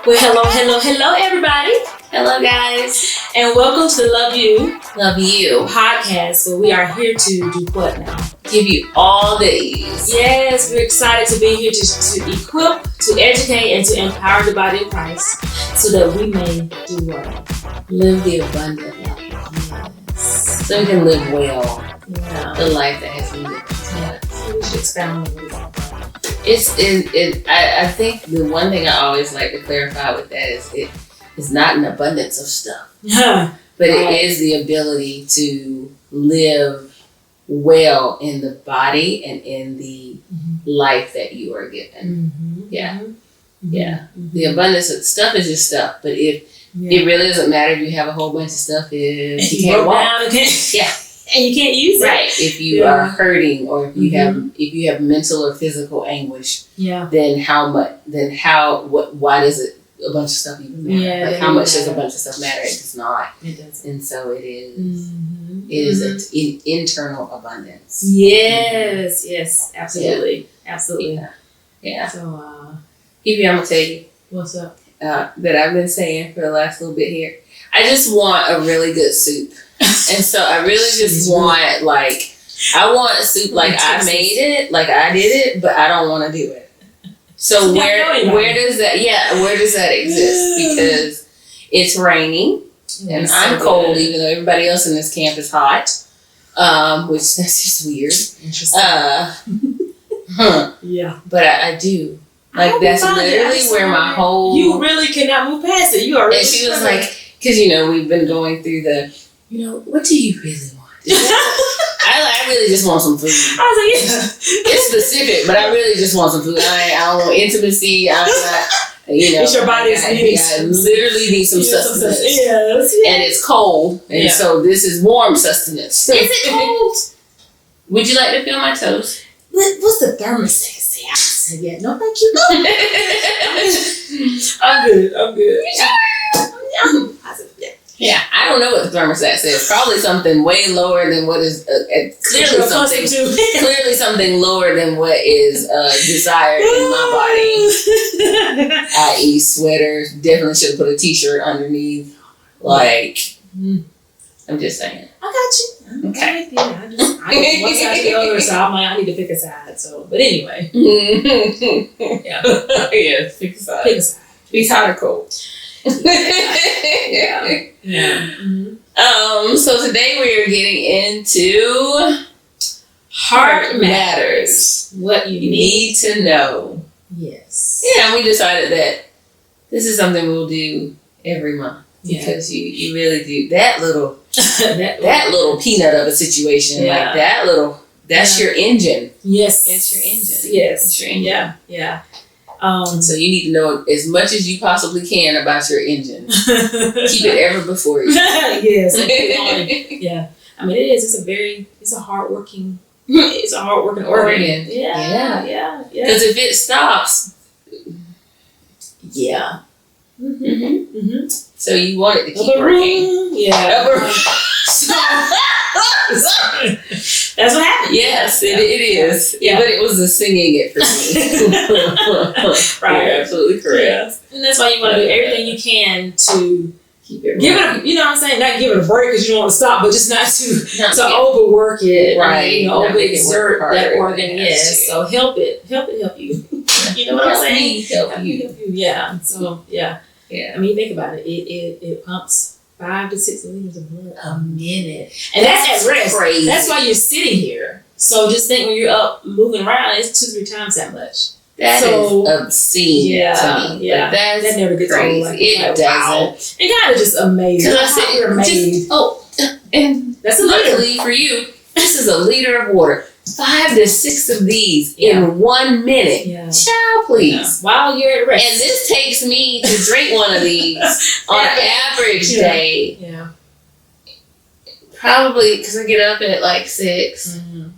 Well, hello, everybody. Hello, guys. And welcome to the Love You podcast, where we are here to do what now? Give you all these. Yes, we're excited to be here to equip, to educate, and to empower the body of Christ so that we may do what? Live the abundant life. Yes. So we can live well. Yeah. The life that has been given. Yeah. So we should expound on it. I think the one thing I always like to clarify with that is it's not an abundance of stuff. But it is the ability to live well in the body and in the life that you are given. Mm-hmm. Yeah. Mm-hmm. Yeah. Mm-hmm. The abundance of stuff is just stuff. But it really doesn't matter if you have a whole bunch of stuff if you can't walk. Yeah. And you can't use it. Right. If you are hurting or if you have mental or physical anguish, then why does it a bunch of stuff even matter? Yeah, like how much does a bunch of stuff matter? It does not. It does. And so it is an internal abundance. Yes, yes, absolutely. Yeah. Absolutely. Yeah. So Evie, I'm gonna tell you what's up? that I've been saying for the last little bit here. I just want a really good soup. And so I really just want I want a soup like I made it, like I did it, but I don't want to do it. So where does that exist? Because it's raining and I'm cold, even though everybody else in this camp is hot, which that's just weird. Interesting. Yeah, but I do. Like that's literally where my whole. You really cannot move past it. You are. And she was like, because we've been going through what do you really want? I really just want some food. I was like, yeah. It's specific, but I really just want some food. I don't want intimacy. I'm not, It's your body's needs. I literally need some sustenance. Yes. And it's cold. And so this is warm sustenance. Is it cold? Would you like to feel my toes? What's the thermostat say? I said, yeah. No, thank you. I'm good. I'm positive. Yeah. Yeah, I don't know what the thermostat says. Probably something way lower than what is clearly something lower than what is desired in my body. I.e., sweaters. Definitely should have put a t-shirt underneath. I'm just saying. I got you. Okay. Yeah, I just one side to the other, so I'm like, I need to pick a side. So, but anyway. Yeah. Yes, pick a side. Pick a side. Be hot or cold. Yeah. Mm-hmm. So today we are getting into heart matters. What you need to know. Yes. Yeah, we decided that this is something we'll do every month because you really do that little that little peanut of a situation that's your engine. Yes, it's your engine. Yes, it's your engine. Yeah. So you need to know as much as you possibly can about your engine. Keep it ever before you. Yes. Yeah. I mean, it is. It's a hardworking organ. Yeah. Because if it stops. Yeah. Mm-hmm. So you want it to keep working. Yeah. That's what happened. Yes, it is. Yeah. But it was the singing it for me. Right. You're absolutely correct. Yeah. And that's why you want to do everything you can to keep it give it. You know what I'm saying? Not give it a break because you don't want to stop, but just not to overwork it. Right. Overexert that organ. Yes. So help it. Help you. You know what I'm saying? Help you. Yeah. So yeah. I mean, think about it. It pumps 5 to 6 liters of blood a minute, and that's at rest. Crazy. That's why you're sitting here. So just think when you're up moving around, it's 2-3 times that much. That is obscene to me. Yeah, that never gets crazy. old. It doesn't. Wow. And God is just amazing. Because I said, and that's a luckily for you, this is a liter of water. 5 to 6 of these in 1 minute. Yeah. Child, please. Yeah. While you're at rest. And this takes me to drink one of these on an average day. Yeah. Probably because I get up at 6. Mm-hmm.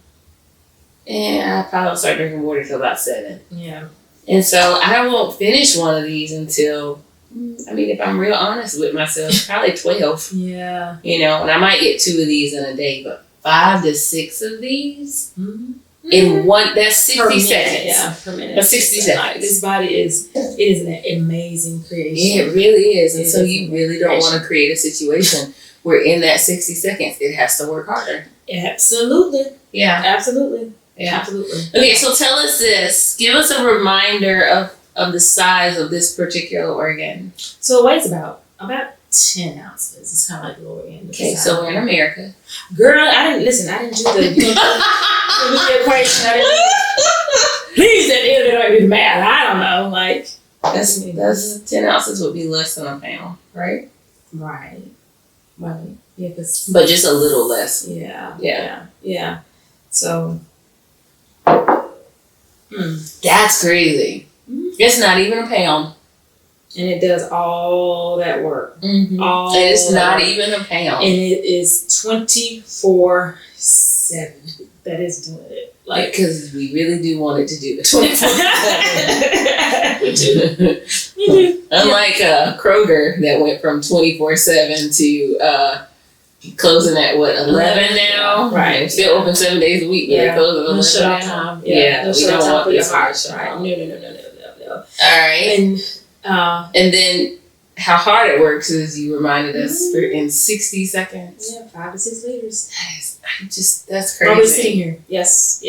And I probably start drinking water till about 7. Yeah. And so I won't finish one of these until, if I'm real honest with myself, probably 12. Yeah. And I might get 2 of these in a day, but 5 to 6 of these? Mm-hmm. in one. That's 60 seconds. Yeah, per minute. But 60 seconds. Like, this body is an amazing creation. It really is, and so you really don't want to create a situation where in that 60 seconds it has to work harder. Absolutely. Yeah. Absolutely. Yeah. Absolutely. Okay, so tell us this. Give us a reminder of the size of this particular organ. So it weighs about 10 ounces. It's kind of like the lower end. Okay, so we're in America. Girl, I didn't do the equation. Please, at the end of the day, do the math. I don't know. Like, that's 10 ounces would be less than a pound, right? Right. Yeah, but just a little less. Yeah. So. That's crazy. It's not even a pound. And it does all that work. And it's not even a pound. And it is 24/7 that is doing it. Like, because we really do want it to do it 24/7. We do. Unlike Kroger that went from 24/7 to closing at 11 now? Right. They're still open 7 days a week. Yeah. They're closing at 11 shut off now. time. Yeah. No We shut don't off want time this hard. No. All right. And then how hard it works is you reminded us in 60 seconds. Yeah, 5 to 6 liters. That's crazy. While we're sitting here. Yes.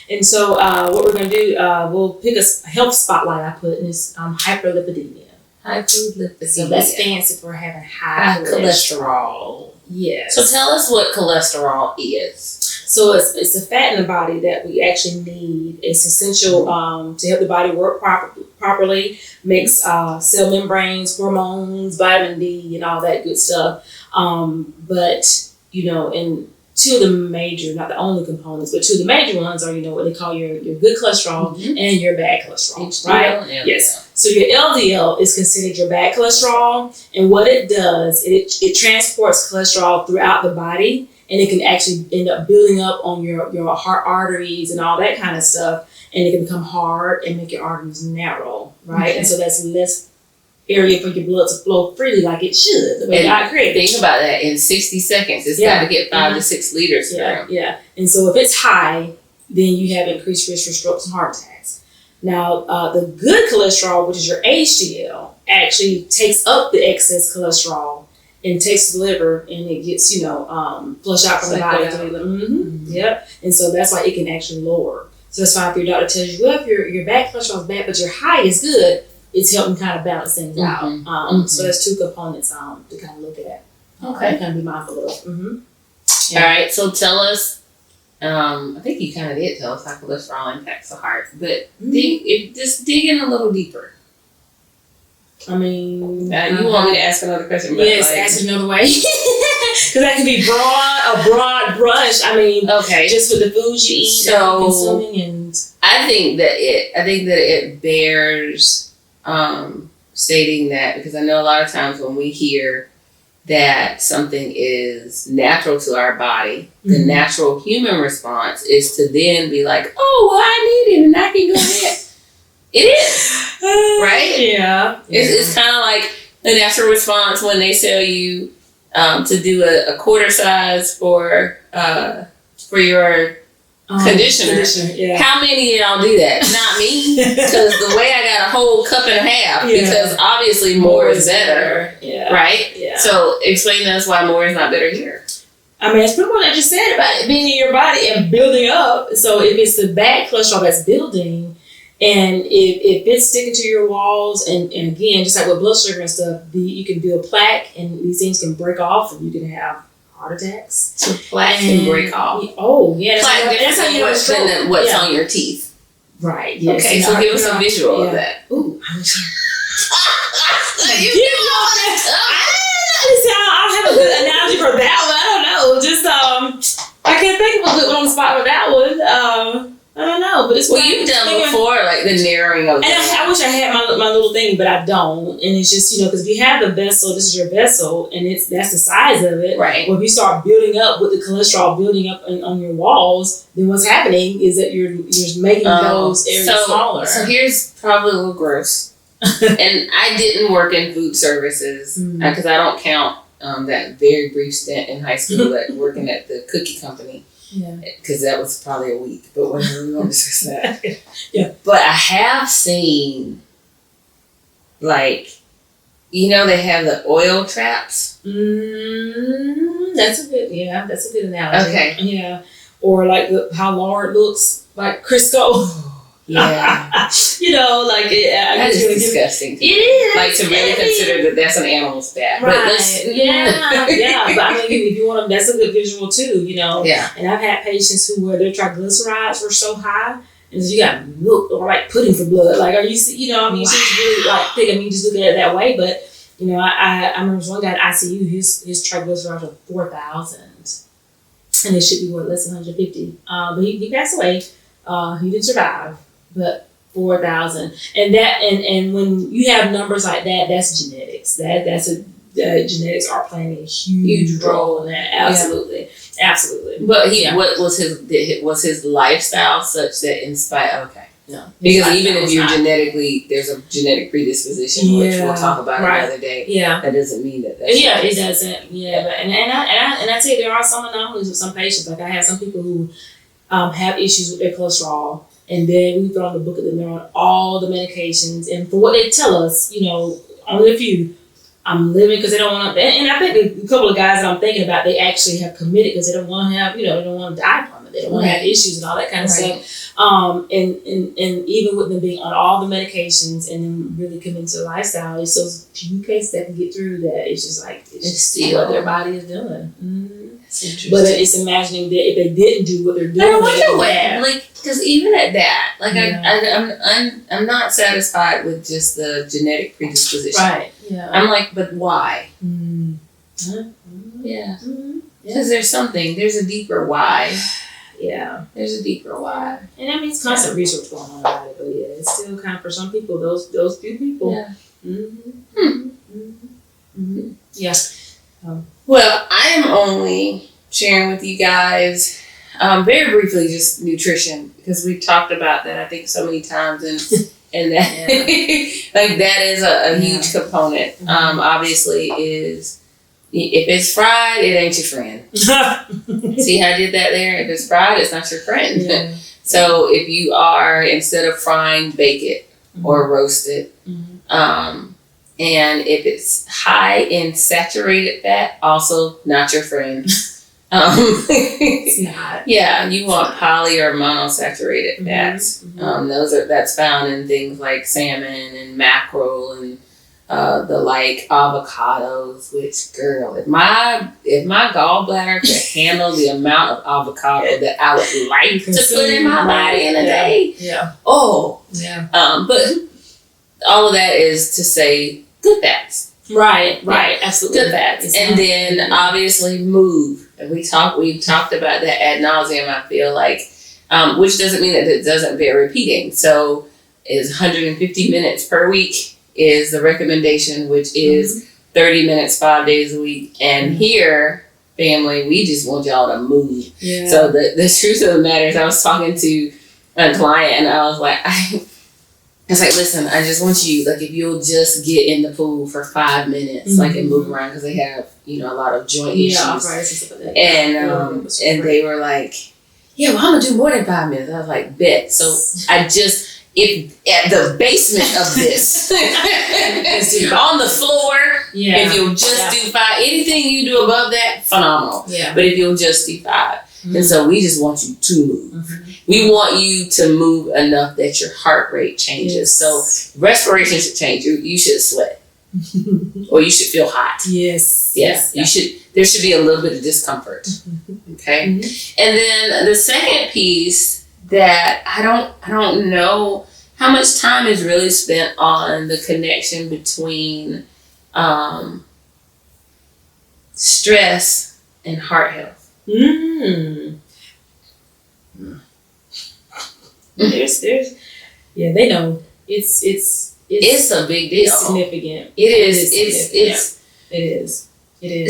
And so what we're going to do, we'll pick a health spotlight I put in this hyperlipidemia. Hyperlipidemia. So that's fancy for having high cholesterol. Yes. So tell us what cholesterol is. So it's a fat in the body that we actually need. It's essential to help the body work properly, makes cell membranes, hormones, vitamin D, and all that good stuff. But, and two of the major, not the only components, but two of the major ones are, what they call your good cholesterol and your bad cholesterol, HDL, right? Yes. So your LDL is considered your bad cholesterol, and what it does, it transports cholesterol throughout the body, and it can actually end up building up on your heart arteries and all that kind of stuff, and it can become hard and make your arteries narrow, right? Okay. And so that's less area for your blood to flow freely like it should, the way God created. Think about that. In 60 seconds, it's got to get 5 to 6 liters through. Yeah. And so if it's high, then you have increased risk for strokes and heart attacks. Now, the good cholesterol, which is your HDL, actually takes up the excess cholesterol and takes the liver, and it gets, flushed out from the body. Yep. And so that's why it can actually lower. So that's why if your doctor tells you, well, if your bad cholesterol is bad, but your high is good, it's helping kind of balance things out. So there's two components to kind of look at. Okay. Kind of be mindful of. All right. So tell us, I think you kind of did tell us how cholesterol impacts the heart, but just dig in a little deeper. I mean, you want me to ask another question? Yes, ask it another way. Because that can be a broad brush. I mean, just with the foods you eat and consuming, and I think that it bears stating that, because I know a lot of times when we hear that something is natural to our body, the natural human response is to then be like, oh, well, I need it and I can go ahead. It is, right? Yeah. It's kind of like the natural response when they tell you to do a quarter size for your conditioner. Yeah. How many of y'all do that? Not me, because the way I got a whole cup and a half, because obviously more is better, right? Yeah. So explain to us why more is not better here. I mean, it's pretty much what I just said about it being in your body and building up. So if it's the bad cholesterol that's building, and if it's sticking to your walls, and again, just like with blood sugar and stuff, you can build plaque, and these things can break off, and you can have heart attacks. So plaque can break off. Oh, yeah. That's how you know what's on your teeth. right. Yes. Okay, so give us a visual of that. Ooh, I'm sorry. I don't have a good analogy for that one. I don't know. Just I can't think of a good one on the spot with that one. I don't know, but it's what you've done before, like the narrowing of. And I wish I had my little thing, but I don't. And it's just because if you have the vessel, this is your vessel, and that's the size of it. Right. Well, if you start building up with the cholesterol building up on your walls, then what's happening is that you're making those areas smaller. So here's probably a little gross, and I didn't work in food services because I don't count that very brief stint in high school at working at the cookie company. Yeah. Because that was probably a week, but whatever, we won't discuss that. Yeah. But I have seen, like, you know, they have the oil traps. That's a good analogy. Okay. Yeah. Or like how Lord looks like Crisco. Yeah. You know, like that is disgusting. It is. Like to really consider that that's an animal's fat. Right. Yeah. But I mean, if you want them, that's a good visual too, you know. Yeah. And I've had patients where their triglycerides were so high, and so you got milk or like pudding for blood. Like, are you, you know, I mean, she's really like thick. I mean, you just look at it that way. But, you know, I remember one guy in ICU, his triglycerides were 4,000. And it should be less than 150. But he passed away. He didn't survive. But 4,000, and when you have numbers like that, that's genetics. Genetics are playing a huge role in that. Absolutely. But what was his lifestyle such that in spite? Okay, no, because even if you're there's a genetic predisposition, which we'll talk about another day. Yeah, that doesn't mean that. It doesn't. Yeah, but and I tell you, there are some anomalies with some patients. Like I have some people who have issues with their cholesterol. And then we throw in the book of them, they're on all the medications. And for what they tell us, you know, only a few, I'm living because they don't want to. And I think a couple of guys that I'm thinking about, they actually have committed because they don't want to have, you know, they don't want to die from it. They don't want to have issues and all that kind of stuff. And even with them being on all the medications and then really committing to the lifestyle, it's those few cases that can get through that. It's just like, it's still what their body is doing. Mm-hmm. But it's imagining that if they didn't do what they're doing, I wonder what, like, because even at that, like, I'm not satisfied with just the genetic predisposition. Right. Yeah. I'm like, but why? Yeah. Because there's a deeper why. Yeah. There's a deeper why. And that means constant research going on about it, but yeah, it's still kind of for some people, those few people. Yeah. Yeah. Well, I am only sharing with you guys very briefly just nutrition because we've talked about that I think so many times and that like that is a huge component. Obviously is if it's fried, it ain't your friend. See how I did that there? If it's fried, it's not your friend. Yeah. So if you are, instead of frying, bake it or roast it. And if it's high in saturated fat, also not your friend. It's not. Yeah, you want poly or monosaturated fats. That's found in things like salmon and mackerel and the like avocados. Which, girl, if my gallbladder could handle the amount of avocado that I would like to put in my body in a day. Yeah. Oh. Yeah. But all of that is to say good fats. Right, absolutely. Good fats. And then obviously move. And we've talked about that ad nauseum, I feel like, which doesn't mean that it doesn't bear repeating. So is 150 minutes per week is the recommendation, which is 30 minutes, 5 days a week. And here, family, we just want y'all to move. Yeah. So the truth of the matter is I was talking to a client and I was like, it's like, listen, I just want you, like, if you'll just get in the pool for 5 minutes, like, and move around, because they have, you know, a lot of joint issues. Arthritis and stuff like that. And they were like, yeah, well, I'm going to do more than 5 minutes. I was like, bet. So if at the basement of this, on the floor, if you'll just do 5, anything you do above that, phenomenal. Yeah. But if you'll just do 5. And so we just want you to move. We want you to move enough that your heart rate changes. So respiration should change. You should sweat. Or you should feel hot. Yes. There should be a little bit of discomfort. Okay. And then the second piece that I don't know how much time is really spent on the connection between stress and heart health. There's they know it's a big deal. It's significant. It is.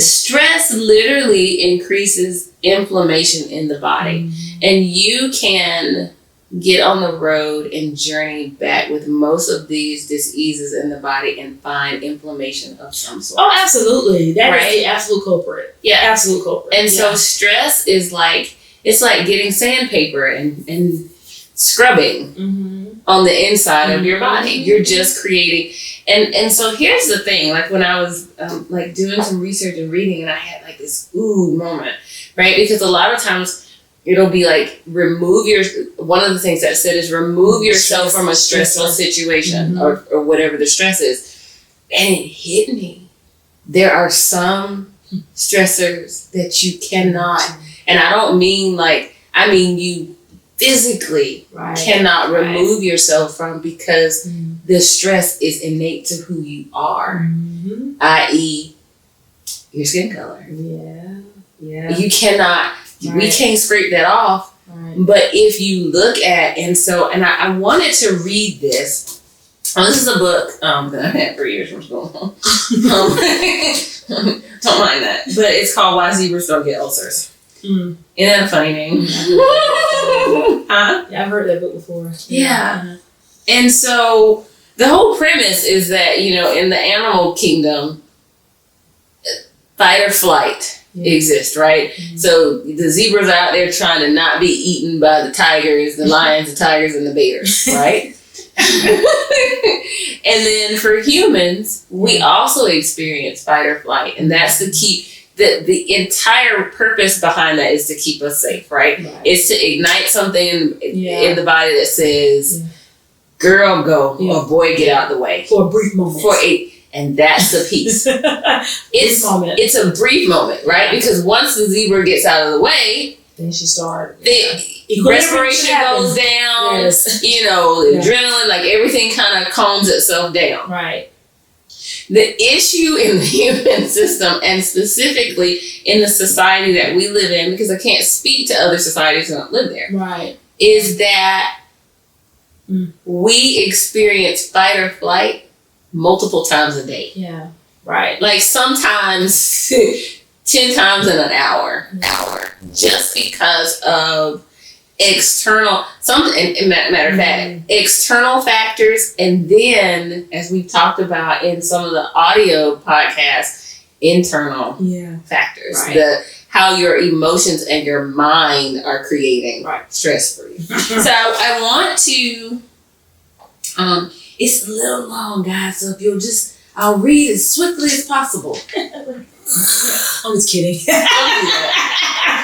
Stress literally increases inflammation in the body, and you can get on the road and journey back with most of these diseases in the body and find inflammation of some sort. Oh, absolutely. That is the absolute culprit. Yeah. Absolute culprit. And so stress is like, it's like getting sandpaper and scrubbing Mm-hmm. on the inside of your body. You're just creating. And so here's the thing, like when I was like doing some research and reading, and I had like this ooh moment, right? Because a lot of times it'll be like one of the things that said is remove yourself from a stressful situation or whatever the stress is. And it hit me. There are some stressors that you cannot, and I don't mean like, I mean you physically cannot remove yourself from, because the stress is innate to who you are, i.e. your skin color. Yeah. You cannot, we can't scrape that off. But if you look at, and I wanted to read this. This is a book that I've had for years from school. Don't mind that. But it's called Why Zebras Don't Get Ulcers. Isn't that a funny name? Yeah, I've heard that book before. Yeah. And so the whole premise is that, in the animal kingdom, fight or flight exists, right? So the zebras are out there trying to not be eaten by the tigers, the lions, the tigers, and the bears, right? And then for humans, we also experience fight or flight, and that's to keep the entire purpose behind that is to keep us safe, right? It's to ignite something in the body that says, "Girl, go," or "Boy, get out of the way." For a brief moment. And that's the piece. It's a brief moment, right? Because once the zebra gets out of the way, then she starts. Respiration goes down. Yes. Adrenaline, like everything kind of calms itself down. Right. The issue in the human system, and specifically in the society that we live in, because I can't speak to other societies who don't live there, is that we experience fight or flight multiple times a day. Yeah. Right. Like sometimes 10 times in an hour, just because of external, matter of fact, external factors, and then, as we talked about in some of the audio podcasts, internal factors. How your emotions and your mind are creating stress for you. So I want to, it's a little long, guys, so if you'll I'll read as swiftly as possible. I'm just kidding.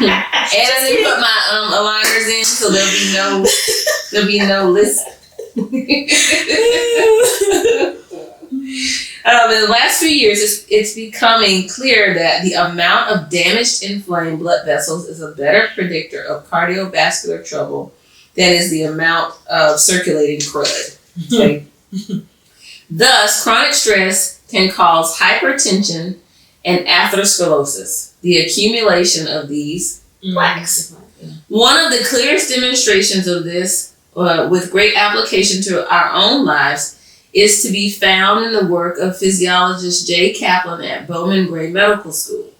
And I didn't put my aligners in, so there'll be no list. In the last few years, it's becoming clear that the amount of damaged, inflamed blood vessels is a better predictor of cardiovascular trouble than is the amount of circulating crud. Okay? Thus, chronic stress can cause hypertension and atherosclerosis, the accumulation of these plaques. One of the clearest demonstrations of this, with great application to our own lives, is to be found in the work of physiologist J. Kaplan at Bowman Gray Medical School.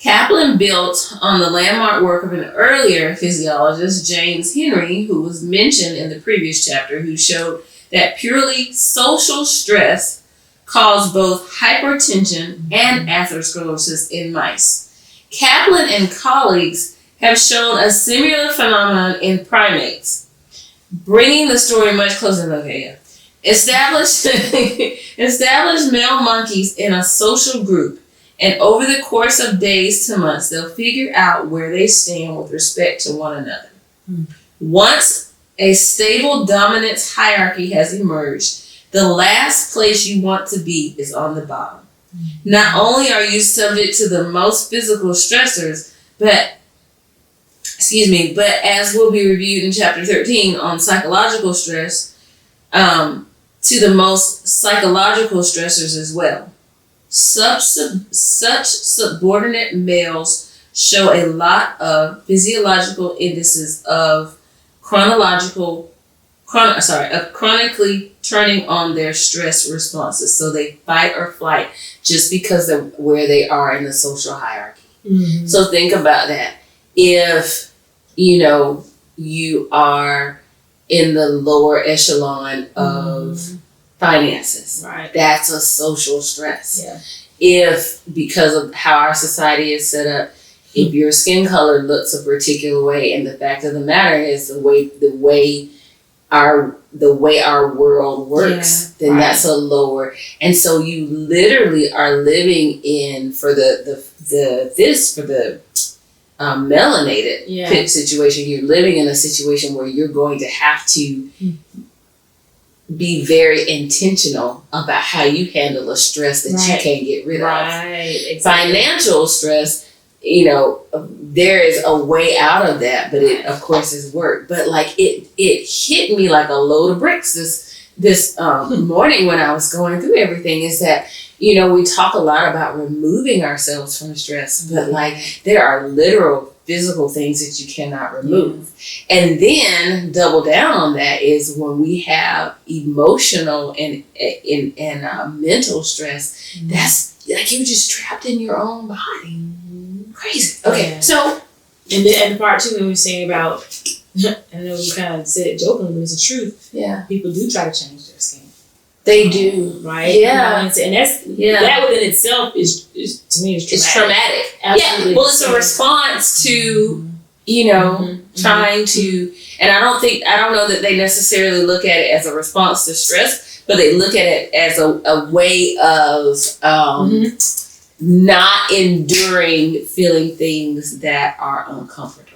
Kaplan built on the landmark work of an earlier physiologist, James Henry, who was mentioned in the previous chapter, who showed that purely social stress caused both hypertension and atherosclerosis in mice. Kaplan and colleagues have shown a similar phenomenon in primates, bringing the story much closer. Established male monkeys in a social group, and over the course of days to months, they'll figure out where they stand with respect to one another. Once a stable dominance hierarchy has emerged, the last place you want to be is on the bottom. Not only are you subject to the most physical stressors, but as will be reviewed in chapter 13 on psychological stress, to the most psychological stressors as well. Such subordinate males show a lot of physiological indices of chronically turning on their stress responses. So they fight or flight just because of where they are in the social hierarchy. So think about that. If, you are in the lower echelon of finances, that's a social stress. If, because of how our society is set up, if your skin color looks a particular way, and the fact of the matter is the way our world works, then that's a lower. And so you literally are living in for the melanated pit situation. You're living in a situation where you're going to have to be very intentional about how you handle a stress that you can't get rid of. Exactly. Financial stress, there is a way out of that, but it of course is work. But like it hit me like a load of bricks this morning when I was going through everything, is that we talk a lot about removing ourselves from stress, but like there are literal physical things that you cannot remove. And then double down on that is when we have emotional and mental stress, that's like you're just trapped in your own body. Crazy. Okay, so and the part two, when we were saying about, I know we kind of said it jokingly, but it's the truth. Yeah, people do try to change their skin. They do, right? Yeah, and that's that within itself is to me is traumatic. It's traumatic. Absolutely. Yeah, well, it's a response to trying to, and I don't know that they necessarily look at it as a response to stress, but they look at it as a way of not enduring feeling things that are uncomfortable.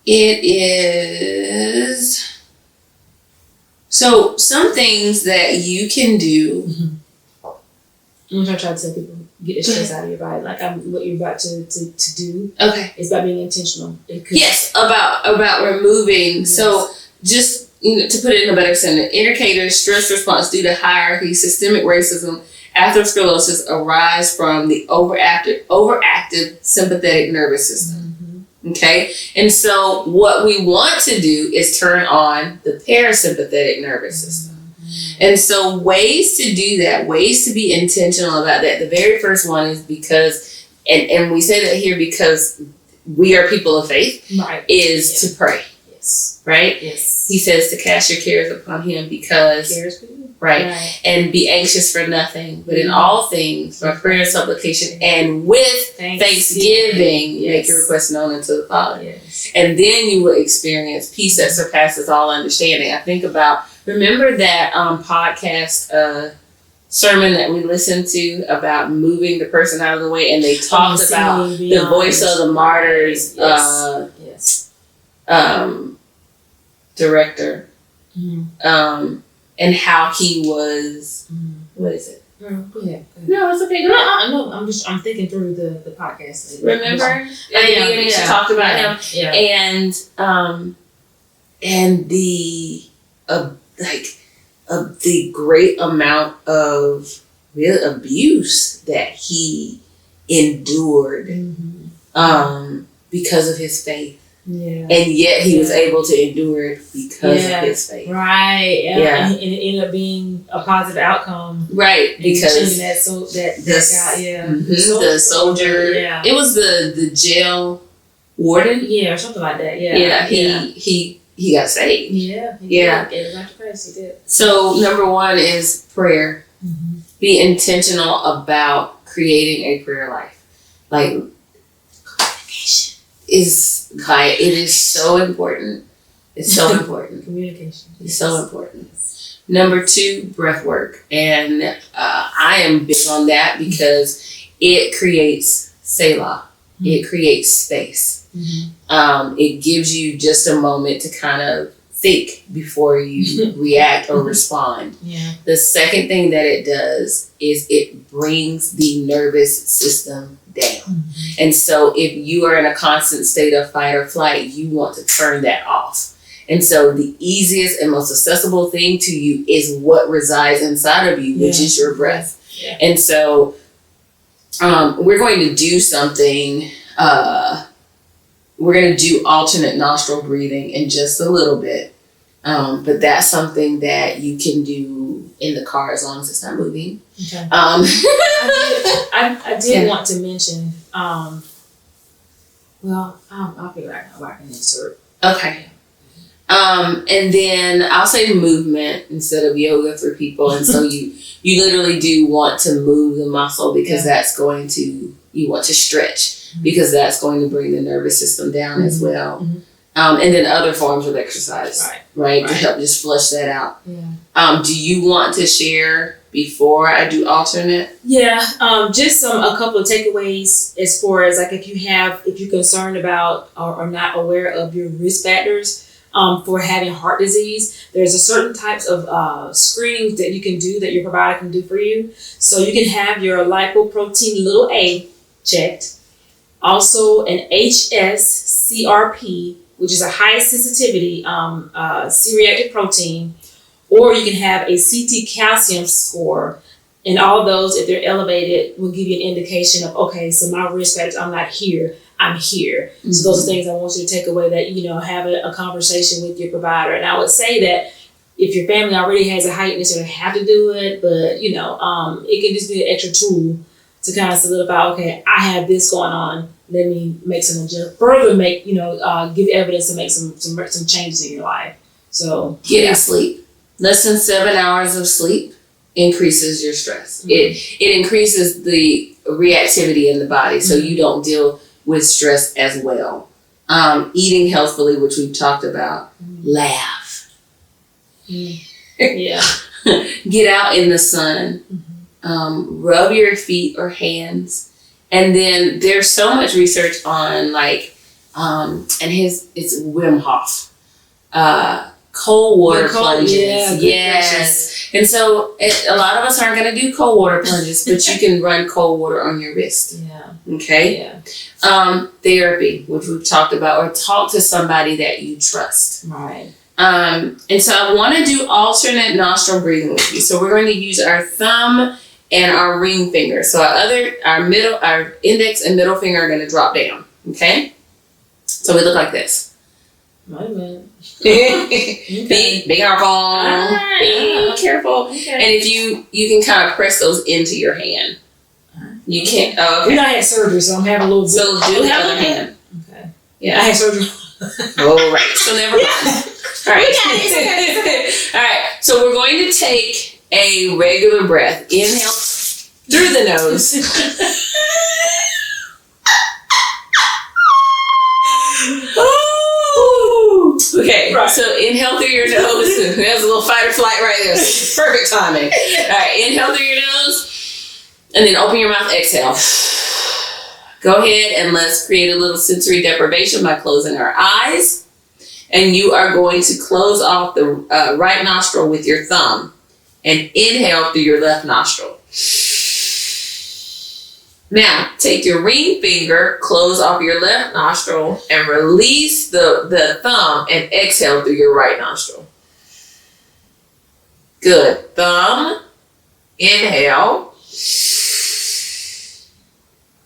It is. So some things that you can do. I'm gonna try to tell people, get the stress out of your body. Like what you're about to do. Okay. It's about being intentional. Yes, about removing. Yes. So just to put it in a better sentence, indicators, stress response due to hierarchy, systemic racism, atherosclerosis arise from the overactive sympathetic nervous system. Okay? And so what we want to do is turn on the parasympathetic nervous system. And so ways to do that, ways to be intentional about that. The very first one is because, and we say that here because we are people of faith, is to pray. Yes. Right? Yes. He says to cast your cares upon him because, right, and be anxious for nothing, but in all things, by prayer and supplication, and with thanksgiving, make your request known unto the Father. Yes. And then you will experience peace that surpasses all understanding. I think about, remember that podcast sermon that we listened to about moving the person out of the way, and they talked about the voice of the martyrs director, and how he was. What is it? Go ahead. No, it's okay. Go ahead. No, I'm thinking through the podcast. Remember? She talked about him, and the the great amount of real abuse that he endured because of his faith. Yeah. And yet he was able to endure it because of his faith. Right. Yeah. And it ended up being a positive outcome. Right. Because that guy, the soldier. Yeah. It was the jail warden. Yeah, or something like that. Yeah. Yeah. He got saved. Yeah. He did. So number one is prayer. Be intentional about creating a prayer life. Like communication it is so important. It's so important. Communication. It's so important. Number two, breath work. And I am big on that because it creates Selah. It creates space. It gives you just a moment to kind of think before you react or respond. Yeah. The second thing that it does is it brings the nervous system down. And so if you are in a constant state of fight or flight, you want to turn that off. And so the easiest and most accessible thing to you is what resides inside of you, which is your breath. Yeah. And so we're going to do something. We're going to do alternate nostril breathing in just a little bit. But that's something that you can do in the car as long as it's not moving. Okay. I did want to mention, I'll figure out how I can insert. Okay. And then I'll say movement instead of yoga for people. And so you literally do want to move the muscle because that's going to, you want to stretch because that's going to bring the nervous system down as well. And then other forms of exercise, right? To help just flush that out. Yeah. Do you want to share before I do alternate? Yeah, just a couple of takeaways as far as like if you're concerned about or not aware of your risk factors for having heart disease, there's a certain types of screenings that you can do that your provider can do for you. So you can have your lipoprotein little a checked, also an HSCRP, which is a high sensitivity C-reactive protein, or you can have a CT calcium score. And all of those, if they're elevated, will give you an indication of, okay, so my risk factors, I'm not here, I'm here. So those are things I want you to take away that, have a conversation with your provider. And I would say that if your family already has a height, you necessarily have to do it, but, it can just be an extra tool to kind of solidify, okay, I have this going on. Let me make some give evidence to make some changes in your life. So getting sleep. Less than 7 hours of sleep increases your stress. It increases the reactivity in the body, so you don't deal with stress as well. Eating healthfully, which we've talked about. Laugh. Yeah. Get out in the sun. Rub your feet or hands. And then there's so much research on it's Wim Hof. Cold water plunges. Yes. And so a lot of us aren't going to do cold water plunges, but you can run cold water on your wrist. Yeah. Okay. Yeah. Therapy, which we've talked about, or talk to somebody that you trust. Right. And so I want to do alternate nostril breathing with you. So we're going to use our thumb and our ring finger. So our index and middle finger are going to drop down. Okay. So we look like this. Wait a minute. Be careful. Be careful. Okay. And if you can kind of press those into your hand. You can't. Oh, okay. I had surgery, so I'm having a little. So do the other hand. Okay. Yeah. I had surgery. Oh, right. So never mind. All right. All right. So we're going to take a regular breath. Inhale through the nose. Okay, so inhale through your nose. There's a little fight or flight right there. Perfect timing. All right, inhale through your nose, and then open your mouth, exhale. Go ahead and let's create a little sensory deprivation by closing our eyes. And you are going to close off the right nostril with your thumb and inhale through your left nostril. Now, take your ring finger, close off your left nostril, and release the thumb and exhale through your right nostril. Good. Thumb, inhale.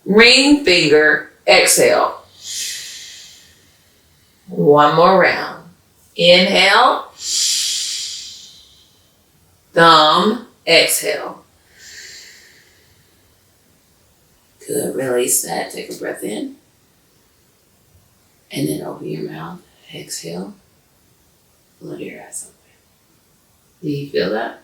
Ring finger, exhale. One more round. Inhale. Thumb, exhale. Good. Release that. Take a breath in. And then open your mouth. Exhale. Look your eyes open. Do you feel that?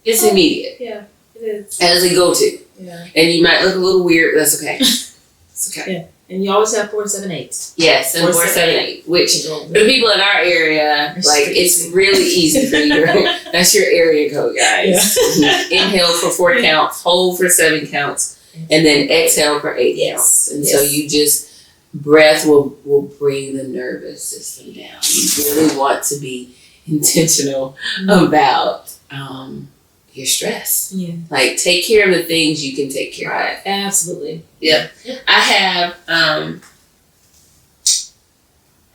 It's immediate. Yeah, it is. As a go-to. Yeah. And you might look a little weird, but that's okay. It's okay. Yeah. And you always have 4, 7, 8. Yes, and 4, 7, 8. Which for the people in our area, it's really easy for you. That's your area code, guys. Yeah. Inhale for 4 counts, hold for 7 counts. And then exhale for 8 counts. And so you just, breath will bring the nervous system down. You really want to be intentional about your stress. Yeah. Like, take care of the things you can take care of. Absolutely. Yep. I have a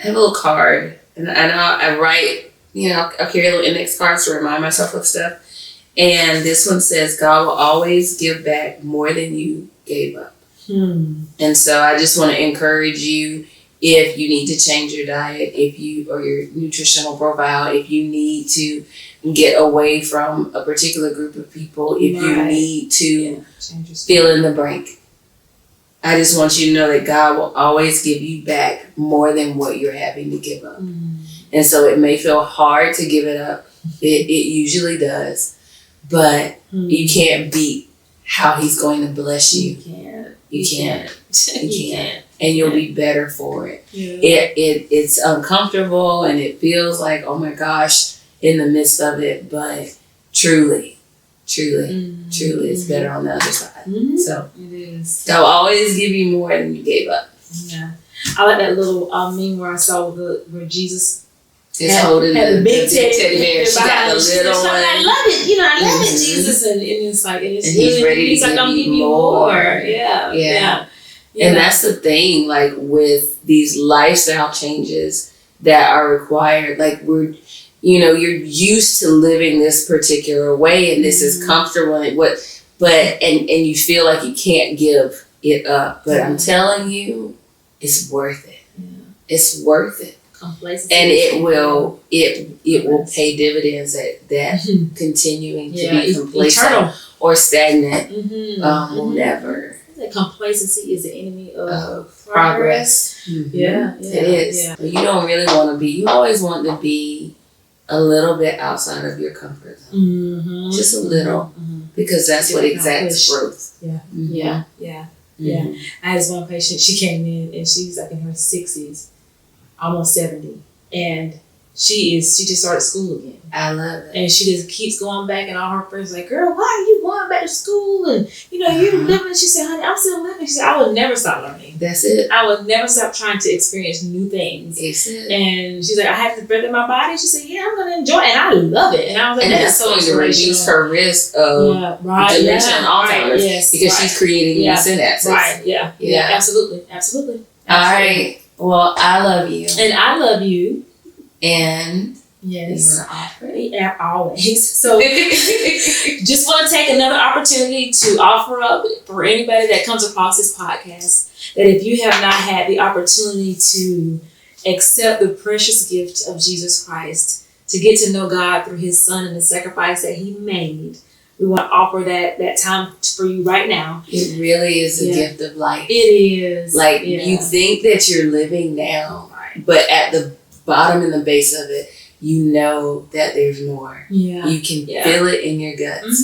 little card. And I write, I carry little index cards to remind myself of stuff. And this one says, God will always give back more than you gave up. And so I just want to encourage you, if you need to change your diet, or your nutritional profile, if you need to get away from a particular group of people, if you need to fill in the blank. I just want you to know that God will always give you back more than what you're having to give up. And And so it may feel hard to give it up. It usually does. But you can't beat how he's going to bless you. You can't. And you'll be better for it. Yeah. It's uncomfortable and it feels like, oh my gosh, in the midst of it. But truly, it's better on the other side. So it is. They'll always give you more than you gave up. Yeah. I like that little meme where I saw where Jesus is holding the big teddy bear. She got the little one. I love it. I love it, Jesus. And it's like, and he's ready to give don't give you you more. Yeah. And that's the thing, like with these lifestyle changes that are required, like you're used to living this particular way and this is comfortable and and you feel like you can't give it up. But I'm telling you, it's worth it. Yeah. It's worth it. Complacency. And it will pay dividends that continuing to be complacent eternal or stagnant will never. That complacency is the enemy of progress. Yeah, it is. Yeah. You don't really want to be. You always want to be a little bit outside of your comfort zone, just a little, because that's what exacts growth. Yeah. I had this one patient. She came in and she's like in her 60s, almost 70, and she just started school again. I love it. And she just keeps going back, and all her friends are like, girl, why are you going back to school? And you're living. She said, honey, I'm still living. She said, I will never stop learning. That's it. I will never stop trying to experience new things. That's it. And she's like, I have to breath in my body. She said, yeah, I'm going to enjoy it. And I love it. And I was like, that's going to reduce her risk of dementia and Alzheimer's because she's creating new synapses. Right. Yeah. Absolutely. All right. Well, I love you. And I love you. And yes, yeah, always. So, just want to take another opportunity to offer up for anybody that comes across this podcast that if you have not had the opportunity to accept the precious gift of Jesus Christ, to get to know God through His Son and the sacrifice that He made, we want to offer that time for you right now. It really is a gift of life. It is. Like you think that you're living now, but at the bottom and the base of it, you know that there's more. Yeah. You can feel it in your guts.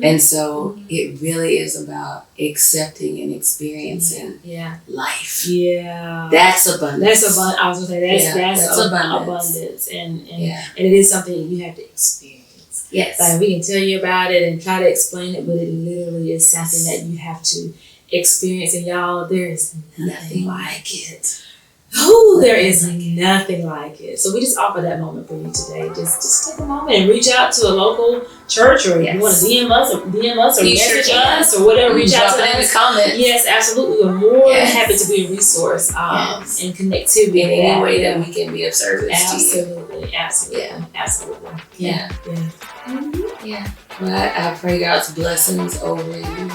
And so it really is about accepting and experiencing life. Yeah. That's abundance. I was going to say that's abundance. And it is something you have to experience. Yes. Like we can tell you about it and try to explain it, but it literally is something that you have to experience. And y'all, there is nothing like it. There is nothing like it. So we just offer that moment for you today. Just take a moment and reach out to a local church, or if you want to DM us or message us or whatever. Reach out to us in the comments. Yes, absolutely. We're more than happy to be a resource and connectivity in any way that we can be of service to you. Absolutely. Yeah. Well, I pray God's blessings over you.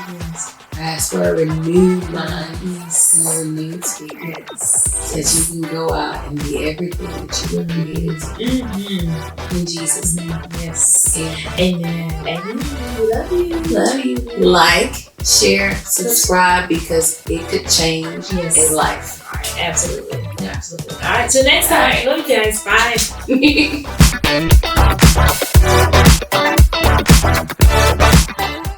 I ask for a renewed mind and a renewed spirit, so that you can go out and be everything that you were created to be. In Jesus' name. Yes. Amen. Love you. Like, share, subscribe, because it could change in life. All right. Absolutely. All right. Till next time. Love you guys. Bye.